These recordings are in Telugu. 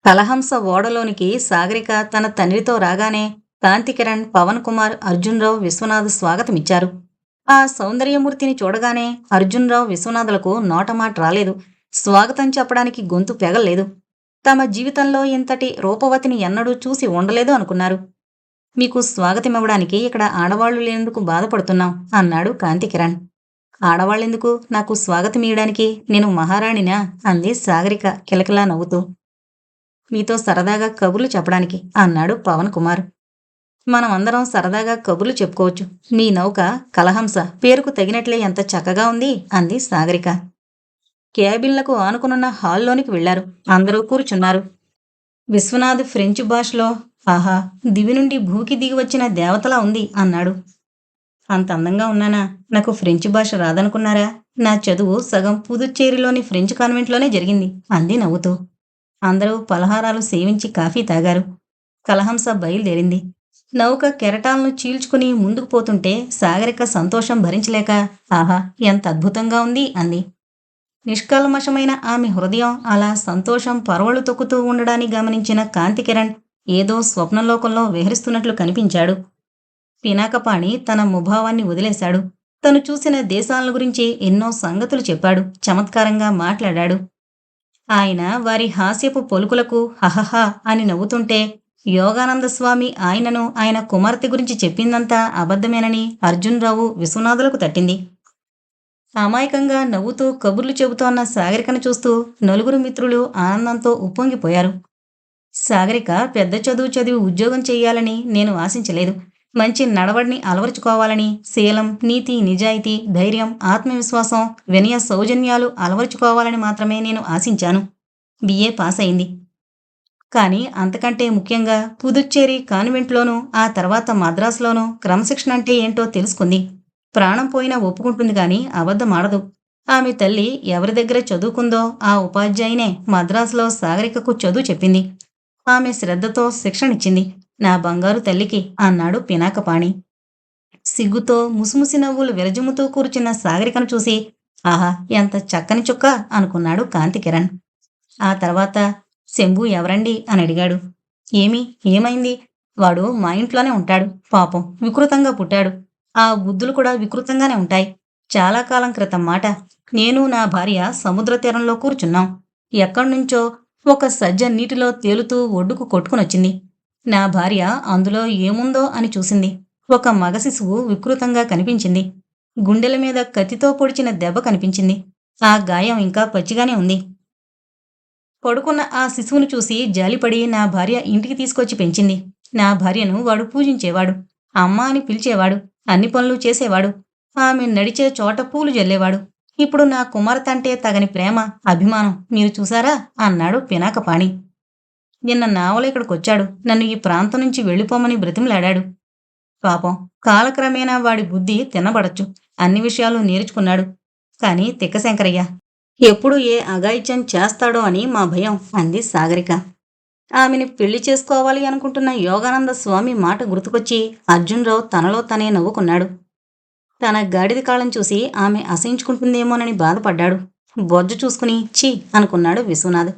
కలహంస ఓడలోనికి సాగరిక తన తండ్రితో రాగానే కాంతికిరణ్, పవన్ కుమార్, అర్జున్రావు, విశ్వనాథ్ స్వాగతమిచ్చారు. ఆ సౌందర్యమూర్తిని చూడగానే అర్జున్రావు, విశ్వనాథులకు నోటమాట రాలేదు. స్వాగతం చెప్పడానికి గొంతు పెగల్లేదు. తమ జీవితంలో ఇంతటి రూపవతిని ఎన్నడూ చూసి ఉండలేదు అనుకున్నారు. మీకు స్వాగతమివ్వడానికి ఇక్కడ ఆడవాళ్లు లేనందుకు బాధపడుతున్నాం అన్నాడు కాంతికిరణ్. ఆడవాళ్ళెందుకు నాకు స్వాగతమియ్యడానికి? నేను మహారాణినా అంది సాగరిక కిలకిలా నవ్వుతూ. మీతో సరదాగా కబుర్లు చెప్పడానికి అన్నాడు పవన్ కుమార్. మనం అందరం సరదాగా కబుర్లు చెప్పుకోవచ్చు. మీ నౌక కలహంస పేరుకు తగినట్లే ఎంత చక్కగా ఉంది అంది సాగరిక. క్యాబిన్లకు ఆనుకునున్న హాల్లోనికి వెళ్లారు. అందరూ కూర్చున్నారు. విశ్వనాథ్ ఫ్రెంచ్ భాషలో ఆహా, దివి నుండి భూకి దిగి వచ్చిన దేవతలా ఉంది అన్నాడు. అంత అందంగా ఉన్నానా? నాకు ఫ్రెంచ్ భాష రాదనుకున్నారా? నా చదువు సగం పుదుచ్చేరిలోని ఫ్రెంచ్ కాన్వెంట్లోనే జరిగింది అంది నవ్వుతూ. అందరూ పలహారాలు సేవించి కాఫీ తాగారు. కలహంస బయలుదేరింది. నౌక కెరటాలను చీల్చుకుని ముందుకు పోతుంటే సాగరిక సంతోషం భరించలేక ఆహా, ఎంత అద్భుతంగా ఉంది అంది. నిష్కల్మషమైన ఆమె హృదయం అలా సంతోషం పరవళ్లు తొక్కుతూ ఉండడాన్ని గమనించిన కాంతికిరణ్ ఏదో స్వప్నలోకంలో విహరిస్తున్నట్లు కనిపించాడు. పినాకపాణి తన ముభావాన్ని వదిలేశాడు. తను చూసిన దేశాల గురించి ఎన్నో సంగతులు చెప్పాడు. చమత్కారంగా మాట్లాడాడు. ఆయన వారి హాస్యపు పొలుకులకు హహహ అని నవ్వుతుంటే యోగానంద స్వామి ఆయనను, ఆయన కుమార్తె గురించి చెప్పిందంతా అబద్ధమేనని అర్జున్రావు, విశ్వనాథులకు తట్టింది. అమాయకంగా నవ్వుతూ కబుర్లు చెబుతోన్న సాగరికను చూస్తూ నలుగురు మిత్రులు ఆనందంతో ఉప్పొంగిపోయారు. సాగరిక పెద్ద చదువు చదివి ఉద్యోగం చెయ్యాలని నేను ఆశించలేదు. మంచి నడవడిని అలవరుచుకోవాలని, శీలం, నీతి, నిజాయితీ, ధైర్యం, ఆత్మవిశ్వాసం, వినయ సౌజన్యాలు అలవరుచుకోవాలని మాత్రమే నేను ఆశించాను. బిఏ పాస్ అయింది. కానీ అంతకంటే ముఖ్యంగా పుదుచ్చేరి కాన్వెంట్లోనూ, ఆ తర్వాత మద్రాసులోనూ క్రమశిక్షణ అంటే ఏంటో తెలుసుకుంది. ప్రాణం పోయినా ఒప్పుకుంటుంది గాని అబద్ధమాడదు. ఆమె తల్లి ఎవరి దగ్గర చదువుకుందో ఆ ఉపాధ్యాయునే మద్రాసులో సాగరికకు చదువు చెప్పింది. ఆమె శ్రద్ధతో శిక్షణిచ్చింది. నా బంగారు తల్లికి అన్నాడు పినాకపాణి. సిగ్గుతో ముసిముసి నవ్వులు విరజిమ్ముతూ కూర్చున్న సాగరికను చూసి ఆహా, ఎంత చక్కని చుక్క అనుకున్నాడు కాంతికిరణ్. ఆ తర్వాత శంభు ఎవరండి అని అడిగాడు. ఏమైంది? వాడు మా ఇంట్లోనే ఉంటాడు. పాపం వికృతంగా పుట్టాడు. ఆ బుద్ధులు కూడా వికృతంగానే ఉంటాయి. చాలా కాలం క్రితం మాట. నేను నా భార్య సముద్ర తీరంలో కూర్చున్నాం. ఎక్కడ్నుంచో ఒక సజ్జ నీటిలో తేలుతూ ఒడ్డుకు కొట్టుకునొచ్చింది. నా భార్య అందులో ఏముందో అని చూసింది. ఒక మగ శిశువు వికృతంగా కనిపించింది. గుండెల మీద కత్తితో పొడిచిన దెబ్బ కనిపించింది. ఆ గాయం ఇంకా పచ్చిగానే ఉంది. పడుకున్న ఆ శిశువును చూసి జాలిపడి నా భార్య ఇంటికి తీసుకొచ్చి పెంచింది. నా భార్యను వాడు పూజించేవాడు. అమ్మ అని పిలిచేవాడు. అన్ని పనులు చేసేవాడు. ఆమె నడిచే చోట పూలు జల్లేవాడు. ఇప్పుడు నా కుమార్తె అంటే తగని ప్రేమ, అభిమానం మీరు చూసారా అన్నాడు పినాకపాణి. నిన్న నావల ఇక్కడికొచ్చాడు. నన్ను ఈ ప్రాంతం నుంచి వెళ్ళిపోమని బ్రతిమలాడాడు. పాపం కాలక్రమేణా వాడి బుద్ధి తినబడచ్చు. అన్ని విషయాలు నేర్చుకున్నాడు. కాని తిక్కశంకరయ్య ఎప్పుడు ఏ అఘాయిత్యం చేస్తాడో అని మా భయం అంది సాగరిక. ఆమెని పెళ్లి చేసుకోవాలి అనుకుంటున్న యోగానంద స్వామి మాట గుర్తుకొచ్చి అర్జున్రావు తనలో తనే నవ్వుకున్నాడు. తన గాడిద కాళ్ళం చూసి ఆమె అసహించుకుంటుందేమోనని బాధపడ్డాడు. బొజ్జు చూసుకుని ఛీ అనుకున్నాడు విశ్వనాథ్.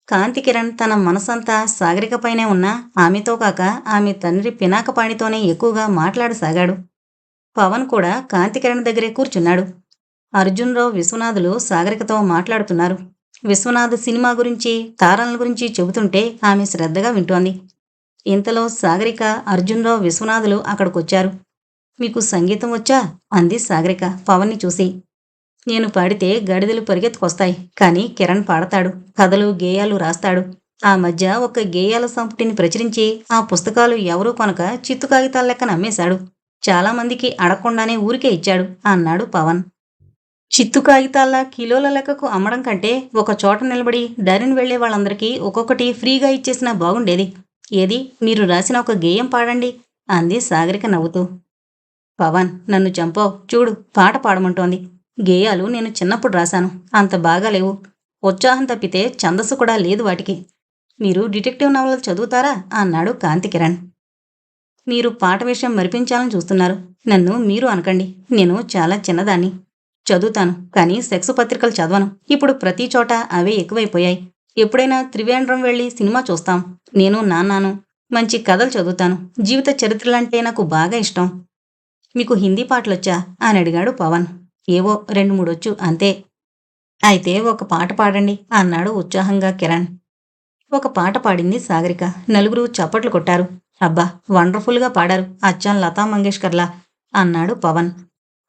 కాంతికిరణ్ తన మనసంతా సాగరికపైనే ఉన్నా ఆమెతో కాక ఆమె తండ్రి పినాకపాణితోనే ఎక్కువగా మాట్లాడసాగాడు. పవన్ కూడా కాంతికిరణ్ దగ్గరే కూర్చున్నాడు. అర్జున్రావు, విశ్వనాథులు సాగరికతో మాట్లాడుతున్నారు. విశ్వనాథ్ సినిమా గురించి, తారల గురించి చెబుతుంటే ఆమె శ్రద్ధగా వింటోంది. ఇంతలో సాగరిక, అర్జున్రావు, విశ్వనాథులు అక్కడికొచ్చారు. మీకు సంగీతం వచ్చా అంది సాగరిక పవన్ని చూసి. నేను పాడితే గడిదలు పరిగెత్తుకొస్తాయి. కానీ కిరణ్ పాడతాడు. కథలు, గేయాలు రాస్తాడు. ఆ మధ్య ఒక గేయాల సంపుటిని ప్రచురించి ఆ పుస్తకాలు ఎవరూ కొనక చిత్తు కాగితాల లెక్కన అమ్మేశాడు. చాలామందికి అడగకుండానే ఊరికే ఇచ్చాడు అన్నాడు పవన్. చిత్తు కాగితాల్లా కిలోల లెక్కకు అమ్మడం కంటే ఒక చోట నిలబడి దారిని వెళ్లే వాళ్ళందరికీ ఒక్కొక్కటి ఫ్రీగా ఇచ్చేసినా బాగుండేది. ఏది, మీరు రాసిన ఒక గేయం పాడండి అంది సాగరిక నవ్వుతూ. పవన్ నన్ను చంపావు. చూడు, పాట పాడమంటోంది. గేయాలు నేను చిన్నప్పుడు రాశాను. అంత బాగాలేవు. ఉత్సాహం తప్పితే ఛందస్సు కూడా లేదు వాటికి. మీరు డిటెక్టివ్ నవలలు చదువుతారా అన్నాడు కాంతికిరణ్. మీరు పాట విషయం మరిపించాలని చూస్తున్నారు. నన్ను మీరు అనకండి. నేను చాలా చిన్నదాన్ని. చదువుతాను, కానీ సెక్స్ పత్రికలు చదవను. ఇప్పుడు ప్రతి చోట అవే ఎక్కువైపోయాయి. ఎప్పుడైనా త్రివేంద్రం వెళ్ళి సినిమా చూస్తాం. నేను, నాన్నాను. మంచి కథలు చదువుతాను. జీవిత చరిత్రలంటే నాకు బాగా ఇష్టం. మీకు హిందీ పాటలొచ్చా అని అడిగాడు పవన్. ఏవో 2, 3 వచ్చు అంతే. అయితే ఒక పాట పాడండి అన్నాడు ఉత్సాహంగా కిరణ్. ఒక పాట పాడింది సాగరిక. నలుగురు చప్పట్లు కొట్టారు. అబ్బా, వండర్ఫుల్గా పాడారు, అచ్చం లతా మంగేష్కర్లా అన్నాడు పవన్.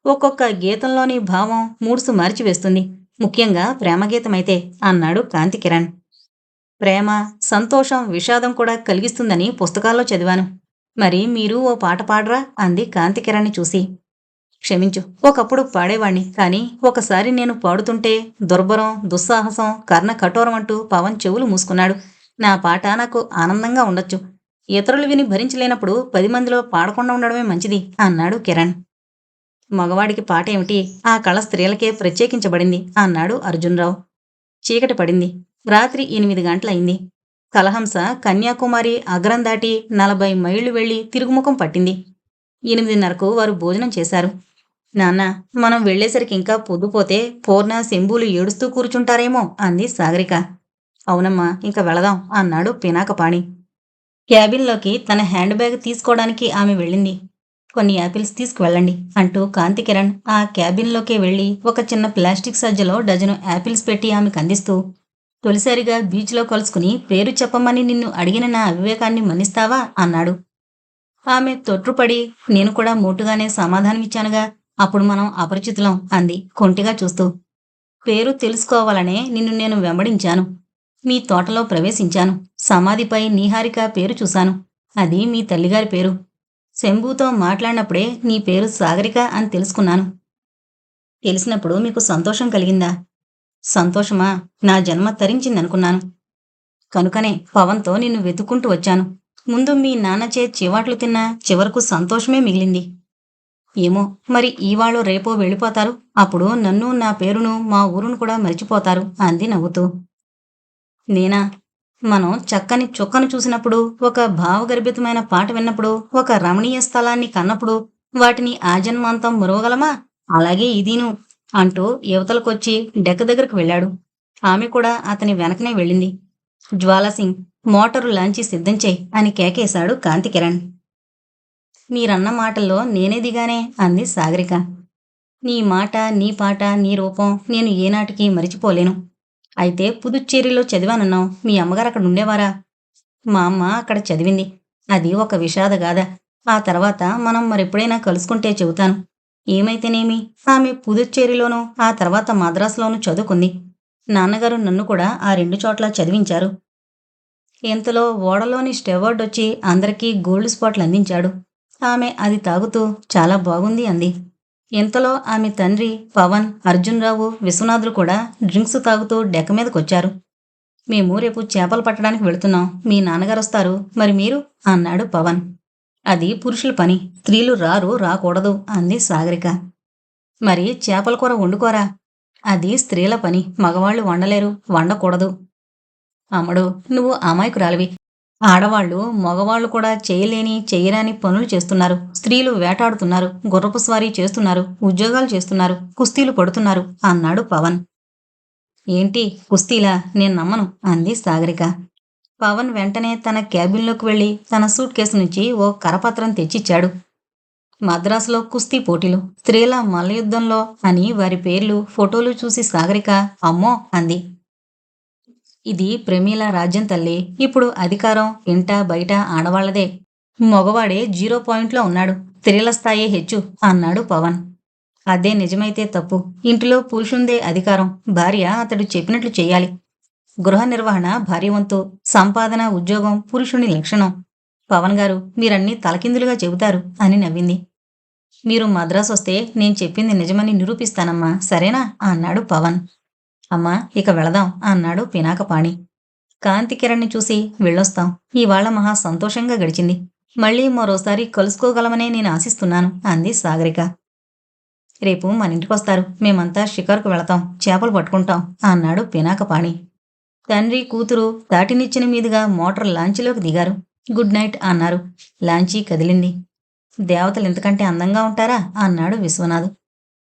ఒక్కొక్క గీతంలోని భావం మూడ్సు మార్చివేస్తుంది, ముఖ్యంగా ప్రేమగీతమైతే అన్నాడు కాంతి కిరణ్. ప్రేమ, సంతోషం, విషాదం కూడా కలిగిస్తుందని పుస్తకాల్లో చదివాను. మరి మీరు ఓ పాట పాడరా అంది కాంతి కిరణ్ని చూసి. క్షమించు, ఒకప్పుడు పాడేవాణ్ణి, కానీ ఒకసారి నేను పాడుతుంటే దుర్భరం, దుస్సాహసం, కర్ణ కఠోరం అంటూ పవన్ చెవులు మూసుకున్నాడు. నా పాట నాకు ఆనందంగా ఉండొచ్చు, ఇతరులు విని భరించలేనప్పుడు 10 మందిలో పాడకుండా ఉండడమే మంచిది అన్నాడు కిరణ్. మగవాడికి పాట ఏమిటి, ఆ కళ స్త్రీలకే ప్రత్యేకించబడింది అన్నాడు అర్జున్రావు. చీకటి పడింది. రాత్రి 8 గంటలయింది. కలహంస కన్యాకుమారి అగ్రం దాటి 40 మైళ్లు వెళ్లి తిరుగుముఖం పట్టింది. 8:30కు వారు భోజనం చేశారు. నాన్న, మనం వెళ్లేసరికి ఇంకా పొద్దుపోతే పూర్ణ, శంభులు ఏడుస్తూ కూర్చుంటారేమో అంది సాగరిక. అవునమ్మా, ఇంక వెళదాం అన్నాడు పినాకపాణి. క్యాబిన్లోకి తన హ్యాండ్ బ్యాగ్ తీసుకోవడానికి ఆమె వెళ్ళింది. కొన్ని యాపిల్స్ తీసుకువెళ్ళండి అంటూ కాంతి కిరణ్ ఆ క్యాబిన్లోకే వెళ్ళి ఒక చిన్న ప్లాస్టిక్ సజ్జలో డజను యాపిల్స్ పెట్టి ఆమెకు అందిస్తూ, తొలిసారిగా బీచ్లో కలుసుకుని పేరు చెప్పమని నిన్ను అడిగిన నా అవివేకాన్ని మన్నిస్తావా అన్నాడు. ఆమె తొట్రుపడి, నేను కూడా మోటుగానే సమాధానమిచ్చానుగా, అప్పుడు మనం అపరిచితులం అంది కొంటిగా చూస్తూ. పేరు తెలుసుకోవాలనే నిన్ను నేను వెంబడించాను. మీ తోటలో ప్రవేశించాను. సమాధిపై నీహారిక పేరు చూశాను. అది మీ తల్లిగారి పేరు. శంభుతో మాట్లాడినప్పుడే నీ పేరు సాగరిక అని తెలుసుకున్నాను. తెలిసినప్పుడు మీకు సంతోషం కలిగిందా? సంతోషమా? నా జన్మ తరించిందనుకున్నాను. కనుకనే పవన్తో నిన్ను వెతుక్కుంటూ వచ్చాను. ముందు మీ నాన్నచే చివాట్లు తిన్నా చివరకు సంతోషమే మిగిలింది. ఏమో, మరి ఇవాళో రేపో వెళ్ళిపోతారు. అప్పుడు నన్ను, నా పేరును, మా ఊరును కూడా మరిచిపోతారు అంది నవ్వుతూ. నేనా? మనం చక్కని చుక్కను చూసినప్పుడు, ఒక భావగర్భితమైన పాట విన్నప్పుడు, ఒక రమణీయ స్థలాన్ని కన్నప్పుడు వాటిని ఆజన్మాంతం మురవగలమా? అలాగే ఇదీను అంటూ యువతలకొచ్చి డెక్క దగ్గరకు వెళ్ళాడు. ఆమె కూడా అతని వెనకనే వెళ్ళింది. జ్వాలాసింగ్, మోటారు లాంచి సిద్ధం చెయ్యి అని కేకేశాడు కాంతి కిరణ్. మీరన్న మాటల్లో నేనే దిగానే అంది సాగరిక. నీ మాట, నీ పాట, నీ రూపం నేను ఏనాటికి మరిచిపోలేను. అయితే పుదుచ్చేరిలో చదివానన్నావు, మీ అమ్మగారు అక్కడ ఉండేవారా? మా అమ్మ అక్కడ చదివింది. అది ఒక విషాదగాథ. ఆ తర్వాత మనం మరెప్పుడైనా కలుసుకుంటే చెబుతాను. ఏమైతేనేమి, ఆమె పుదుచ్చేరిలోనూ ఆ తర్వాత మద్రాసులోనూ చదువుకుంది. నాన్నగారు నన్ను కూడా ఆ 2 చోట్ల చదివించారు. ఇంతలో ఓడలోని స్టెవార్డ్ వచ్చి అందరికీ గోల్డ్ స్పాట్లు అందించాడు. ఆమె అది తాగుతూ చాలా బాగుంది అంది. ఇంతలో ఆమె తండ్రి పవన్, అర్జున్రావు, విశ్వనాథులు కూడా డ్రింక్స్ తాగుతూ డెక్క మీదకొచ్చారు. మేము రేపు చేపలు పట్టడానికి వెళుతున్నాం. మీ నాన్నగారొస్తారు, మరి మీరు అన్నాడు పవన్. అది పురుషుల పని, స్త్రీలు రారు, రాకూడదు అంది సాగరిక. మరి చేపల కూర వండుకోరా? అది స్త్రీల పని, మగవాళ్ళు వండలేరు, వండకూడదు. అమ్మడు, నువ్వు అమాయకురాలివి. ఆడవాళ్లు, మగవాళ్లు కూడా చేయలేని, చెయ్యరాని పనులు చేస్తున్నారు. స్త్రీలు వేటాడుతున్నారు, గుర్రపు స్వారీ చేస్తున్నారు, ఉద్యోగాలు చేస్తున్నారు, కుస్తీలు పడుతున్నారు అన్నాడు పవన్. ఏంటి కుస్తీలా? నేను నమ్మను అంది సాగరిక. పవన్ వెంటనే తన క్యాబిన్లోకి వెళ్ళి తన సూట్ కేసు నుంచి ఓ కరపత్రం తెచ్చిచ్చాడు. మద్రాసులో కుస్తీ పోటీలు, స్త్రీల మల్లయుద్ధంలో అని వారి పేర్లు, ఫోటోలు చూసి సాగరిక అమ్మో అంది. ఇది ప్రమీల రాజ్యం తల్లి. ఇప్పుడు అధికారం ఇంట బయట ఆడవాళ్లదే. మగవాడే 0 పాయింట్లో ఉన్నాడు, స్త్రీల స్థాయే హెచ్చు అన్నాడు పవన్. అదే నిజమైతే తప్పు. ఇంటిలో పురుషుందే అధికారం. భార్య అతడు చెప్పినట్లు చెయ్యాలి. గృహ నిర్వహణ భార్య వంతు, సంపాదన, ఉద్యోగం పురుషుని లక్షణం. పవన్ గారు, మీరన్నీ తలకిందులుగా చెబుతారు అని నవ్వింది. మీరు మద్రాసు వస్తే నేను చెప్పింది నిజమని నిరూపిస్తానమ్మా, సరేనా అన్నాడు పవన్. అమ్మా, ఇక వెళదాం అన్నాడు పినాకపాణి. కాంతి కిరణ్ని చూసి వెళ్ళొస్తాం. ఇవాళ మహా సంతోషంగా గడిచింది. మళ్ళీ మరోసారి కలుసుకోగలమనే నేను ఆశిస్తున్నాను అంది సాగరిక. రేపు మన ఇంటికొస్తారు. మేమంతా షికారుకు వెళతాం, చేపలు పట్టుకుంటాం అన్నాడు పినాకపాణి. తండ్రి కూతురు తాటినిచ్చిన మీదుగా మోటార్ లాంచీలోకి దిగారు. గుడ్ నైట్ అన్నారు. లాంచీ కదిలింది. దేవతలు ఇంతకంటే అందంగా ఉంటారా అన్నాడు విశ్వనాథ్.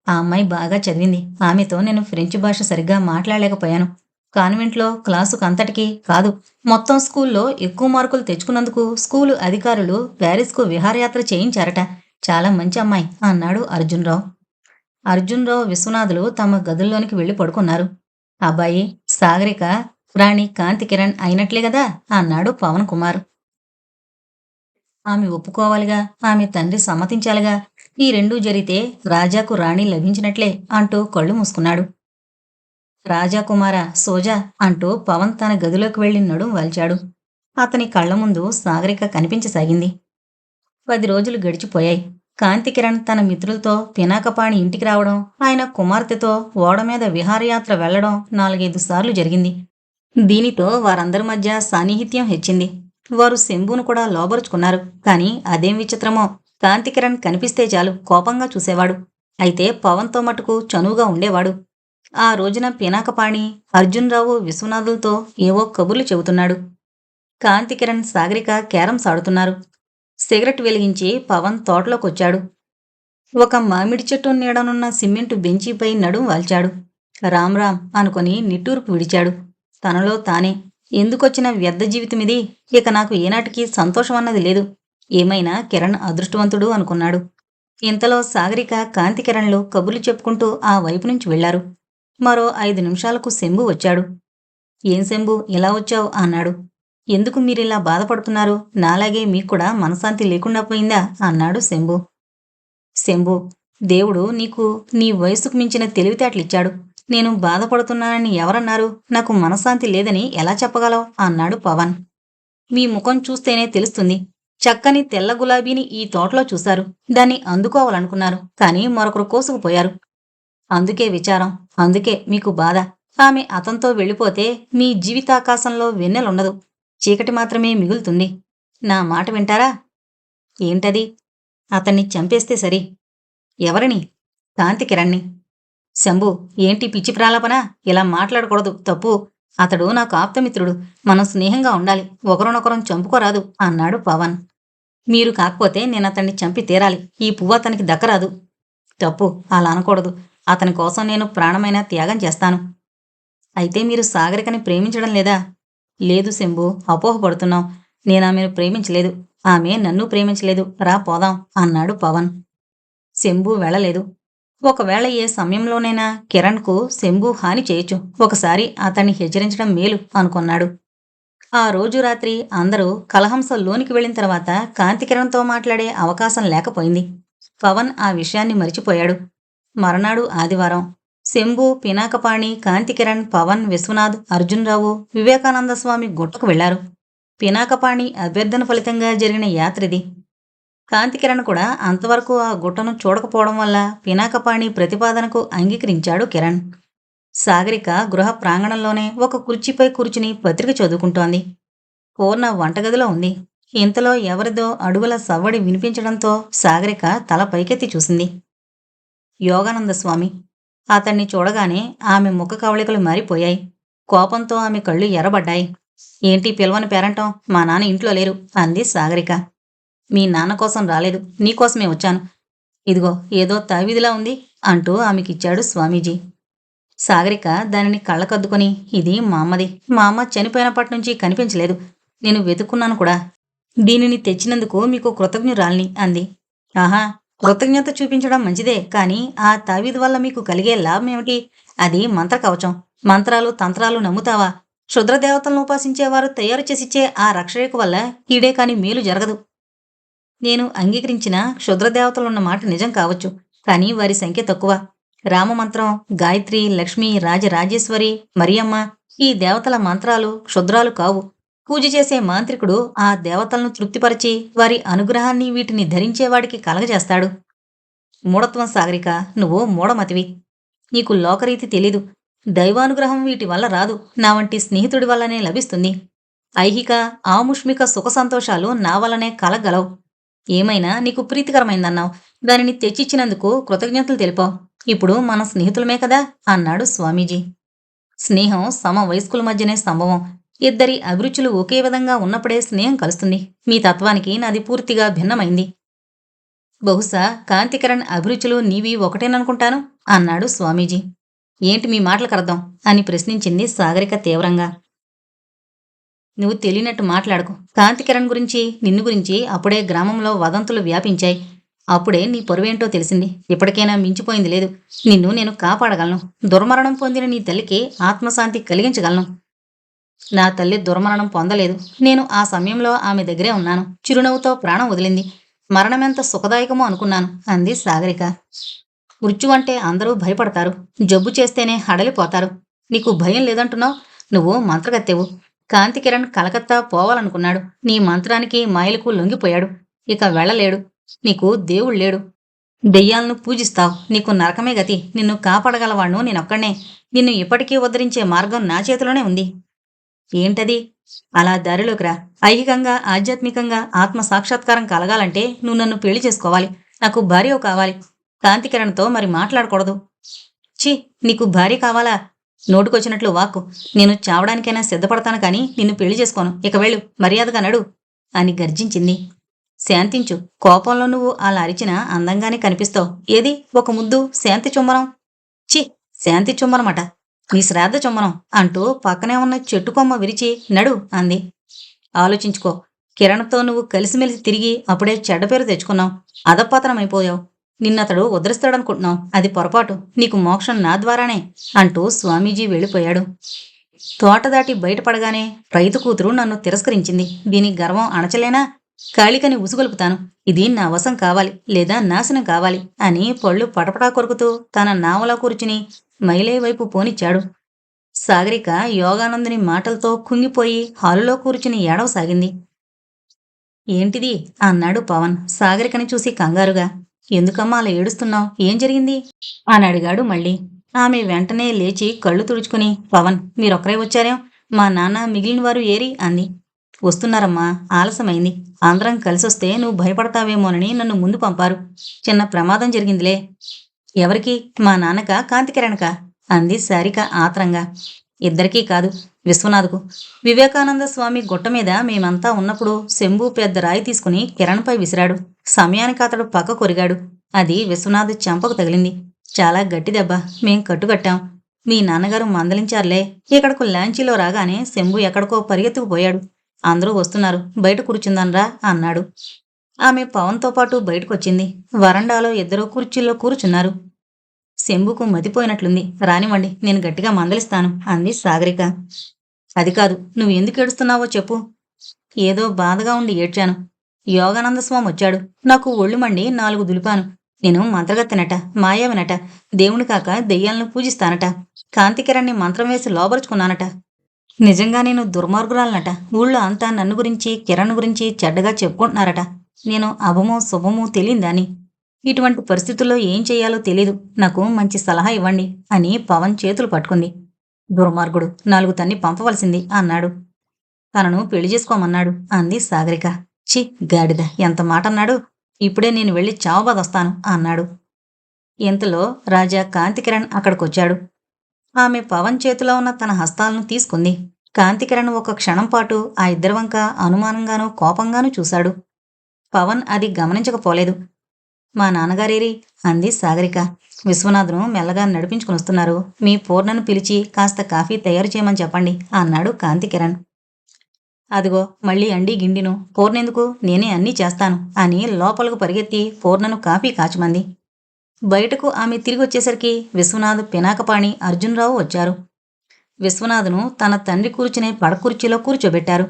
ఆ అమ్మాయి బాగా చదివింది. ఆమెతో నేను ఫ్రెంచ్ భాష సరిగ్గా మాట్లాడలేకపోయాను. కాన్వెంట్లో క్లాసుకు అంతటికీ కాదు, మొత్తం స్కూల్లో ఎక్కువ మార్కులు తెచ్చుకున్నందుకు స్కూలు అధికారులు ప్యారిస్కు విహారయాత్ర చేయించారట. చాలా మంచి అమ్మాయి అన్నాడు అర్జున్రావు. అర్జున్రావు, విశ్వనాథులు తమ గదుల్లోనికి వెళ్లి పడుకున్నారు. అబ్బాయి, సాగరిక రాణి కాంతి కిరణ్ అయినట్లే గదా అన్నాడు పవన్ కుమార్. ఆమె ఒప్పుకోవాలిగా, ఆమె తండ్రి సమ్మతించాలిగా. ఈ రెండూ జరిగితే రాజాకు రాణి లభించినట్లే అంటూ కళ్ళు మూసుకున్నాడు. రాజాకుమార సోజా అంటూ పవన్ తన గదిలోకి వెళ్లి నడుం వాల్చాడు. అతని కళ్ల ముందు సాగరిక కనిపించసాగింది. 10 రోజులు గడిచిపోయాయి. కాంతికిరణ్ తన మిత్రులతో పినాకపాణి ఇంటికి రావడం, ఆయన కుమార్తెతో ఓడమీద విహారయాత్ర వెళ్లడం 4-5 సార్లు జరిగింది. దీనితో వారందరి మధ్య సాన్నిహిత్యం హెచ్చింది. వారు శంభును కూడా లోబరుచుకున్నారు. కాని అదేం విచిత్రమో, కాంతికిరణ్ కనిపిస్తే చాలు కోపంగా చూసేవాడు. అయితే పవన్తో మటుకు చనువుగా ఉండేవాడు. ఆ రోజున పినాకపాణి అర్జున్రావు, విశ్వనాథులతో ఏవో కబుర్లు చెబుతున్నాడు. కాంతికిరణ్, సాగరిక క్యారమ్స్ ఆడుతున్నారు. సిగరెట్ వెలిగించి పవన్ తోటలోకొచ్చాడు. ఒక మామిడి చెట్టు నీడనున్న సిమెంటు బెంచీపై నడుం వాల్చాడు. రామ్ రామ్ అనుకొని నిట్టూర్పు విడిచాడు. తనలో తానే, ఎందుకొచ్చిన వ్యర్థ జీవితమిది, ఇక నాకు ఏనాటికి సంతోషమన్నది లేదు. ఏమైనా కిరణ్ అదృష్టవంతుడు అనుకున్నాడు. ఇంతలో సాగరిక, కాంతికిరణ్లు కబుర్లు చెప్పుకుంటూ ఆ వైపు నుంచి వెళ్లారు. మరో 5 నిమిషాలకు శంభు వచ్చాడు. ఏం శంభు, ఇలా వచ్చావు అన్నాడు. ఎందుకు మీరిలా బాధపడుతున్నారు? నాలాగే మీక్కూడా మనశ్శాంతి లేకుండా పోయిందా అన్నాడు శంభు. శంభు, దేవుడు నీకు నీ వయసుకు మించిన తెలివితేటలిచ్చాడు. నేను బాధపడుతున్నానని ఎవరన్నారు? నాకు మనశ్శాంతి లేదని ఎలా చెప్పగలవు అన్నాడు పవన్. మీ ముఖం చూస్తేనే తెలుస్తుంది. చక్కని తెల్ల గులాబీని ఈ తోటలో చూశారు. దాన్ని అందుకోవాలనుకున్నారు. కాని మరొకరు కోసుకుపోయారు. అందుకే విచారం, అందుకే మీకు బాధ. ఆమె అతనితో వెళ్ళిపోతే మీ జీవితాకాశంలో వెన్నెలుండదు, చీకటి మాత్రమే మిగులుతుంది. నా మాట వింటారా? ఏంటది? అతన్ని చంపేస్తే సరి. ఎవరిని? కాంతికిరణ్ణి. శంభు, ఏంటి పిచ్చి ప్రాలాపన? ఇలా మాట్లాడకూడదు, తప్పు. అతడు నాకు ఆప్తమిత్రుడు. మనం స్నేహంగా ఉండాలి, ఒకరినొకరం చంపుకోరాదు అన్నాడు పవన్. మీరు కాకపోతే నేనతన్ని చంపి తీరాలి. ఈ పువ్వు అతనికి దక్కరాదు. తప్పు, అలా అనకూడదు. అతని కోసం నేను ప్రాణమైన త్యాగం చేస్తాను. అయితే మీరు సాగరికని ప్రేమించడం లేదా? లేదు శంభు, అపోహపడుతున్నావు. నేనామెను ప్రేమించలేదు. ఆమె నన్ను ప్రేమించలేదు. రా పోదాం అన్నాడు పవన్. శంభు వెళ్ళలేదు. ఒకవేళ ఏ సమయంలోనైనా కిరణ్కు శంభు హాని చేయొచ్చు. ఒకసారి అతన్ని హెచ్చరించడం మేలు అనుకున్నాడు. ఆ రోజు రాత్రి అందరూ కలహంస లోనికి వెళ్ళిన తర్వాత కాంతికిరణ్తో మాట్లాడే అవకాశం లేకపోయింది. పవన్ ఆ విషయాన్ని మరిచిపోయాడు. మరనాడు ఆదివారం. శంభు, పినాకపాణి, కాంతికిరణ్, పవన్, విశ్వనాథ్, అర్జున్రావు వివేకానంద స్వామి గుట్టకు వెళ్లారు. పినాకపాణి అభ్యర్థన ఫలితంగా జరిగిన యాత్రిది. కాంతికిరణ్ కూడా అంతవరకు ఆ గుట్టను చూడకపోవడం వల్ల పినాకపాణి ప్రతిపాదనకు అంగీకరించాడు కిరణ్. సాగరిక గృహ ప్రాంగణంలోనే ఒక కుర్చీపై కూర్చుని పత్రిక చదువుకుంటోంది. పూర్ణ వంటగదిలో ఉంది. ఇంతలో ఎవరిదో అడుగుల సవ్వడి వినిపించడంతో సాగరిక తల పైకెత్తి చూసింది. యోగానంద స్వామి. అతన్ని చూడగానే ఆమె ముఖ కవళికలు మారిపోయాయి. కోపంతో ఆమె కళ్ళు ఎర్రబడ్డాయి. ఏంటి పిలవని పేరంటం? మా నాన్న ఇంట్లో లేరు అంది సాగరిక. మీ నాన్న కోసం రాలేదు, నీకోసమే వచ్చాను. ఇదిగో ఏదో తావిదిలా ఉంది అంటూ ఆమెకిచ్చాడు స్వామీజీ. సాగరిక దానిని కళ్ళకద్దుకొని, ఇది మా అమ్మది. మా అమ్మ చనిపోయినప్పటి నుంచి కనిపించలేదు. నేను వెతుక్కున్నాను కూడా. దీనిని తెచ్చినందుకు మీకు కృతజ్ఞురాల్ని అంది. ఆహా, కృతజ్ఞత చూపించడం మంచిదే, కానీ ఆ తావీదు వల్ల మీకు కలిగే లాభం ఏమిటి? అది మంత్రకవచం. మంత్రాలు తంత్రాలు నమ్ముతావా? క్షుద్రదేవతలను ఉపాసించేవారు తయారు చేసిచ్చే ఆ రక్షరేఖ వల్ల కీడే కాని మేలు జరగదు. నేను అంగీకరించిన క్షుద్రదేవతలున్న మాట నిజం కావచ్చు, కానీ వారి సంఖ్య తక్కువ. రామమంత్రం, గాయత్రి, లక్ష్మి, రాజరాజేశ్వరి, మరియమ్మ ఈ దేవతల మంత్రాలు క్షుద్రాలు కావు. పూజ చేసే మాంత్రికుడు ఆ దేవతలను తృప్తిపరిచి వారి అనుగ్రహాన్ని వీటిని ధరించేవాడికి కలగజేస్తాడు. మూఢత్వం సాగరిక, నువ్వు మూఢమతివి. నీకు లోకరీతి తెలీదు. దైవానుగ్రహం వీటి వల్ల రాదు, నా వంటి స్నేహితుడి వల్లనే లభిస్తుంది. ఐహిక ఆముష్మిక సుఖ సంతోషాలు నా వల్లనే కలగలవు. ఏమైనా నీకు ప్రీతికరమైందన్నావు, దానిని తెచ్చిచ్చినందుకు కృతజ్ఞతలు తెలిపావు. ఇప్పుడు మన స్నేహితులమే కదా అన్నాడు స్వామీజీ. స్నేహం సమ వయస్కుల మధ్యనే సంభవం. ఇద్దరి అభిరుచులు ఒకే విధంగా ఉన్నప్పుడే స్నేహం కలుస్తుంది. మీ తత్వానికి నాది పూర్తిగా భిన్నమైంది. బహుశా కాంతికిరణ్ అభిరుచులు నీవి ఒకటేననుకుంటాను అన్నాడు స్వామీజీ. ఏంటి మీ మాటలకర్థం అని ప్రశ్నించింది సాగరిక తీవ్రంగా. నువ్వు తెలియనట్టు మాట్లాడకు. కాంతికిరణ్ గురించి, నిన్ను గురించి అప్పుడే గ్రామంలో వదంతులు వ్యాపించాయి. అప్పుడే నీ పరువేంటో తెలిసింది. ఇప్పటికైనా మించిపోయింది లేదు. నిన్ను నేను కాపాడగలను. దుర్మరణం పొందిన నీ తల్లికి ఆత్మశాంతి కలిగించగలను. నా తల్లి దుర్మరణం పొందలేదు. నేను ఆ సమయంలో ఆమె దగ్గరే ఉన్నాను. చిరునవ్వుతో ప్రాణం వదిలింది. మరణమెంత సుఖదాయకమో అనుకున్నాను అంది సాగరిక. మృత్యువంటే అందరూ భయపడతారు. జబ్బు చేస్తేనే హడలిపోతారు. నీకు భయం లేదంటున్నావు. నువ్వు మంత్రగత్తెవు. కాంతికిరణ్ కలకత్తా పోవాలనుకున్నాడు. నీ మంత్రానికి మాయలకు లొంగిపోయాడు. ఇక వెళ్ళలేడు. నీకు దేవుళ్ళేడు. దెయ్యాలను పూజిస్తావు. నీకు నరకమే గతి. నిన్ను కాపాడగలవాణ్ణు నేనొక్కడే. నిన్ను ఇప్పటికీ ఉద్ధరించే మార్గం నా చేతిలోనే ఉంది. ఏంటది? అలా దారిలోకి రా. ఐహికంగా, ఆధ్యాత్మికంగా ఆత్మ సాక్షాత్కారం కలగాలంటే నువ్వు నన్ను పెళ్లి చేసుకోవాలి. నాకు భార్యవు కావాలి. కాంతికిరణ్తో మరి మాట్లాడకూడదు. ఛీ, నీకు భార్య కావాలా? నోటుకొచ్చినట్లు వాక్కు. నేను చావడానికైనా సిద్ధపడతాను కానీ నిన్ను పెళ్లి చేసుకోను. ఇక వెళ్ళు, మర్యాదగా నడు అని గర్జించింది. శాంతించు. కోపంలో నువ్వు అలా అరిచినా అందంగానే కనిపిస్తావు. ఏది ఒక ముద్దు శాంతి చుమ్మనం? ఛీ, శాంతి చుమ్మనమట. నీ శ్రాద్ధ చుమ్మనం అంటూ పక్కనే ఉన్న చెట్టు కొమ్మ విరిచి నడు అంది. ఆలోచించుకో. కిరణ్తో నువ్వు కలిసిమెలిసి తిరిగి అప్పుడే చెడ్డ పేరు తెచ్చుకున్నావు. అధపతనమైపోయావు. నిన్నతడు ఉద్ధరిస్తాడనుకుంటున్నావు. అది పొరపాటు. నీకు మోక్షం నా ద్వారానే అంటూ స్వామీజీ వెళ్ళిపోయాడు. తోట దాటి బయటపడగానే రైతు కూతురు నన్ను తిరస్కరించింది. దీని గర్వం అణచలేనా? కాళికని ఉసుగొలుపుతాను. ఇది నా వశం కావాలి లేదా నాశనం కావాలి అని పళ్ళు పటపటా కొరుకుతూ తన నావలా కూర్చుని మైలే వైపు పోనిచ్చాడు. సాగరిక యోగానందుని మాటలతో కుంగిపోయి హాలులో కూర్చుని ఏడవసాగింది. ఏంటిది అన్నాడు పవన్ సాగరికని చూసి కంగారుగా. ఎందుకమ్మా అలా ఏడుస్తున్నావు? ఏం జరిగింది అని అడిగాడు మళ్ళీ. ఆమె వెంటనే లేచి కళ్ళు తుడుచుకుని, పవన్ మీరొక్కరే వచ్చారేం? మా నాన్న మిగిలిన వారు ఏరి అంది. వస్తున్నారమ్మా, ఆలస్యమైంది. అందరం కలిసొస్తే నువ్వు భయపడతావేమోనని నన్ను ముందు పంపారు. చిన్న ప్రమాదం జరిగిందిలే. ఎవరికి? మా నాన్నకా కాంతికిరణ్కా అంది సారిక ఆత్రంగా. ఇద్దరికీ కాదు, విశ్వనాథ్కు. వివేకానంద స్వామి గుట్ట మీద మేమంతా ఉన్నప్పుడు శంభు పెద్ద రాయి తీసుకుని కిరణ్పై విసిరాడు. సమయానికి అతడు పక్క కొరిగాడు. అది విశ్వనాథ్ చెంపకు తగిలింది. చాలా గట్టి దెబ్బ. మేం కట్టుకట్టాం. మీ నాన్నగారు మందలించారులే. ఇక్కడకు లాంచీలో రాగానే శంభు ఎక్కడికో పరిగెత్తుకుపోయాడు. అందరూ వస్తున్నారు, బయట కూర్చుందనరా అన్నాడు. ఆమె పవన్తో పాటు బయటకొచ్చింది. వరండాలో ఇద్దరు కుర్చీల్లో కూర్చున్నారు. శంభుకు మతిపోయినట్లుంది. రానివ్వండి, నేను గట్టిగా మందలిస్తాను అంది సాగరిక. అది కాదు, నువ్వు ఎందుకు ఏడుస్తున్నావో చెప్పు. ఏదో బాధగా ఉండి ఏడ్చాను. యోగానంద స్వామి వచ్చాడు. నాకు ఒళ్ళు మండి 4 దులిపాను. నేను మంత్రగత్తెనట, మాయావినట, దేవుని కాక దెయ్యాలను పూజిస్తానట. కాంతికిరణ్ణి మంత్రం వేసి లోబరుచుకున్నానట. నిజంగా నేను దుర్మార్గురాలనట. ఊళ్ళో అంతా నన్ను గురించి, కిరణ్ గురించి చెడ్డగా చెప్పుకుంటున్నారట. నేను అభమో శుభమో తెలియందాని. ఇటువంటి పరిస్థితుల్లో ఏం చెయ్యాలో తెలీదు. నాకు మంచి సలహా ఇవ్వండి అని పవన్ చేతులు పట్టుకుంది. దుర్మార్గుడు, 4 తన్ని పంపవలసింది అన్నాడు. తనను పెళ్లి చేసుకోమన్నాడు అంది సాగరిక. చి, గాడిద, ఎంత మాట అన్నాడు. ఇప్పుడే నేను వెళ్ళి చావబాదొస్తాను అన్నాడు. ఇంతలో రాజా కాంతికిరణ్ అక్కడికొచ్చాడు. ఆమె పవన్ చేతిలో ఉన్న తన హస్తాలను తీసుకుంది. కాంతికిరణ్ ఒక క్షణం పాటు ఆ ఇద్దరి వంక అనుమానంగానూ కోపంగానూ చూశాడు. పవన్ అది గమనించకపోలేదు. మా నాన్నగారేరి అంది సాగరిక. విశ్వనాథ్ను మెల్లగా నడిపించుకుని వస్తున్నారు. మీ పూర్ణను పిలిచి కాస్త కాఫీ తయారు చేయమని చెప్పండి అన్నాడు కాంతికిరణ్. అదిగో మళ్ళీ అండి గిండిను. పూర్ణెందుకు, నేనే అన్నీ చేస్తాను అని లోపలకు పరిగెత్తి పూర్ణను కాఫీ కాచమంది. బయటకు ఆమె తిరిగి వచ్చేసరికి విశ్వనాథ్, పినాకపాణి, అర్జునరావు వచ్చారు. విశ్వనాథ్ను తన తండ్రి కూర్చునే పడకుర్చీలో కూర్చోబెట్టారు.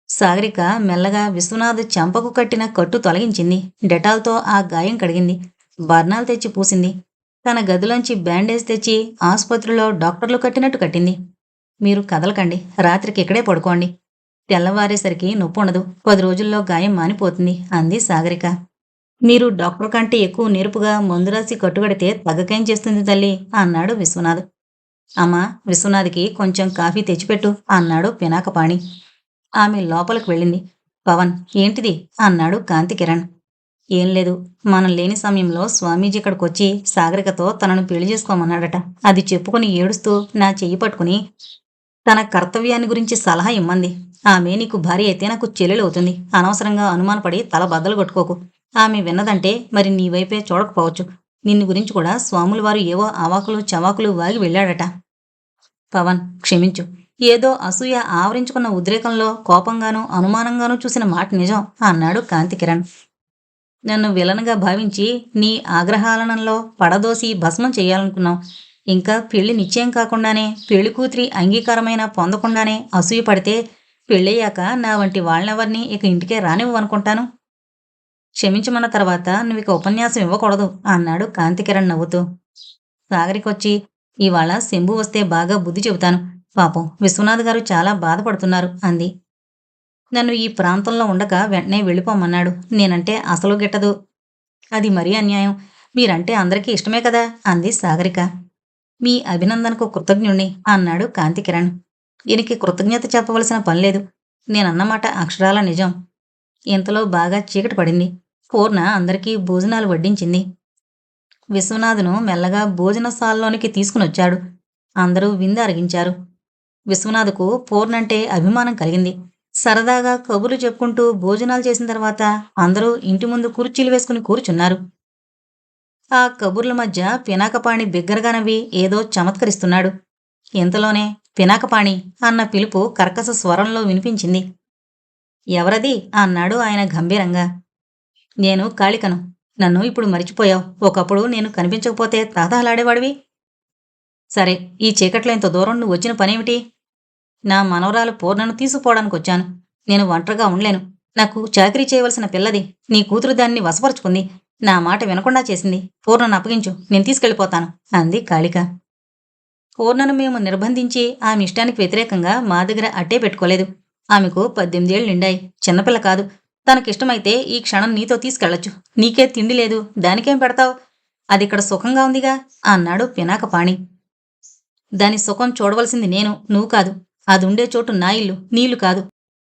సాగరిక మెల్లగా విశ్వనాథ్ చెంపకు కట్టిన కట్టు తొలగించింది. డెటాల్తో ఆ గాయం కడిగింది. బర్ణాలు తెచ్చి పూసింది. తన గదిలోంచి బ్యాండేజ్ తెచ్చి ఆసుపత్రిలో డాక్టర్లు కట్టినట్టు కట్టింది. మీరు కదలకండి, రాత్రికి ఇక్కడే పడుకోండి. తెల్లవారేసరికి నొప్పి ఉండదు. 10 రోజుల్లో గాయం మానిపోతుంది అంది సాగరిక. మీరు డాక్టర్ కంటే ఎక్కువ నేర్పుగా మందు రాసి కట్టుకడితే తగ్గకేం చేస్తుంది తల్లి అన్నాడు విశ్వనాథ్. అమ్మా, విశ్వనాథ్కి కొంచెం కాఫీ తెచ్చిపెట్టు అన్నాడు పినాకపాణి. ఆమె లోపలికి వెళ్ళింది. పవన్, ఏంటిది అన్నాడు కాంతికిరణ్. ఏం లేదు, మనం లేని సమయంలో స్వామీజీ ఇక్కడికొచ్చి సాగరికతో తనను పెళ్లి చేసుకోమన్నాడట. అది చెప్పుకుని ఏడుస్తూ నా చెయ్యి పట్టుకుని తన కర్తవ్యాన్ని గురించి సలహా ఇమ్మంది. ఆమె నీకు భార్య అయితే నాకు చెల్లెలు అవుతుంది. అనవసరంగా అనుమానపడి తల బద్దలు కొట్టుకోకు. ఆమె విన్నదంటే మరి నీ వైపే చూడకపోవచ్చు. నిన్ను గురించి కూడా స్వాముల వారు ఏవో అవాకులు చవాకులు వాగి వెళ్ళాడట. పవన్, క్షమించు. ఏదో అసూయ ఆవరించుకున్న ఉద్రేకంలో కోపంగానూ అనుమానంగానూ చూసిన మాట నిజం అన్నాడు కాంతికిరణ్. నన్ను విలన్గా భావించి నీ ఆగ్రహాలనంలో పడదోసి భస్మం చెయ్యాలనుకున్నావు. ఇంకా పెళ్లి నిశ్చయం కాకుండానే, పెళ్లి కూతురి అంగీకారమైన పొందకుండానే అసూయ పడితే పెళ్ళయ్యాక నా వంటి వాళ్ళెవరినీ ఇక ఇంటికే రానివ్వనుకుంటాను. క్షమించమన్న తర్వాత నువ్విక ఉపన్యాసం ఇవ్వకూడదు అన్నాడు కాంతికిరణ్ నవ్వుతూ. సాగరికొచ్చి, ఇవాళ శంభు వస్తే బాగా బుద్ధి చెబుతాను. పాపం విశ్వనాథ్ గారు చాలా బాధపడుతున్నారు అంది. నన్ను ఈ ప్రాంతంలో ఉండక వెంటనే వెళ్ళిపోమన్నాడు. నేనంటే అసలు గిట్టదు. అది మరీ అన్యాయం. మీరంటే అందరికీ ఇష్టమే కదా అంది సాగరిక. మీ అభినందనకు కృతజ్ఞుణ్ణి అన్నాడు కాంతికిరణ్. ఈయనకి కృతజ్ఞత చెప్పవలసిన పనిలేదు. నేనన్నమాట అక్షరాల నిజం. ఇంతలో బాగా చీకటి పడింది. పూర్ణ అందరికీ భోజనాలు వడ్డించింది. విశ్వనాథును మెల్లగా భోజనశాలలోనికి తీసుకునొచ్చాడు. అందరూ విందు అరిగించారు. విశ్వనాథ్కు పూర్ణంటే అభిమానం కలిగింది. సరదాగా కబుర్లు చెప్పుకుంటూ భోజనాలు చేసిన తర్వాత అందరూ ఇంటి ముందు కుర్చీలు వేసుకుని కూర్చున్నారు. ఆ కబుర్ల మధ్య పినాకపాణి బిగ్గరగా నవ్వి ఏదో చమత్కరిస్తున్నాడు. ఇంతలోనే పినాకపాణి అన్న పిలుపు కర్కశ స్వరంలో వినిపించింది. ఎవరది అన్నాడు ఆయన గంభీరంగా. నేను కాళికను. నన్ను ఇప్పుడు మరిచిపోయావు. ఒకప్పుడు నేను కనిపించకపోతే తహతహలాడేవాడివి. సరే, ఈ చీకట్లో ఇంత దూరం నువ్వు వచ్చిన పనేమిటి? నా మనవరాలు పూర్ణను తీసుకుపోవడానికొచ్చాను. నేను ఒంటరిగా ఉండలేను. నాకు చాకరీ చేయవలసిన పిల్లది. నీ కూతురు దాన్ని వశపరుచుకుంది. నా మాట వినకుండా చేసింది. పూర్ణను అప్పగించు, నేను తీసుకెళ్ళిపోతాను అంది కాళిక. పూర్ణను మేము నిర్బంధించి ఆమె ఇష్టానికి వ్యతిరేకంగా మా దగ్గర అట్టే పెట్టుకోలేదు. ఆమెకు 18 ఏళ్ళు నిండాయి. చిన్నపిల్ల కాదు. తనకిష్టమైతే ఈ క్షణం నీతో తీసుకెళ్లొచ్చు. నీకే తిండి లేదు, దానికేం పెడతావు? అదిక్కడ సుఖంగా ఉందిగా అన్నాడు పినాకపాణి. దాని సుఖం చూడవలసింది నేను, నువ్వు కాదు. అదుండే చోటు నా ఇల్లు, నీళ్లు కాదు.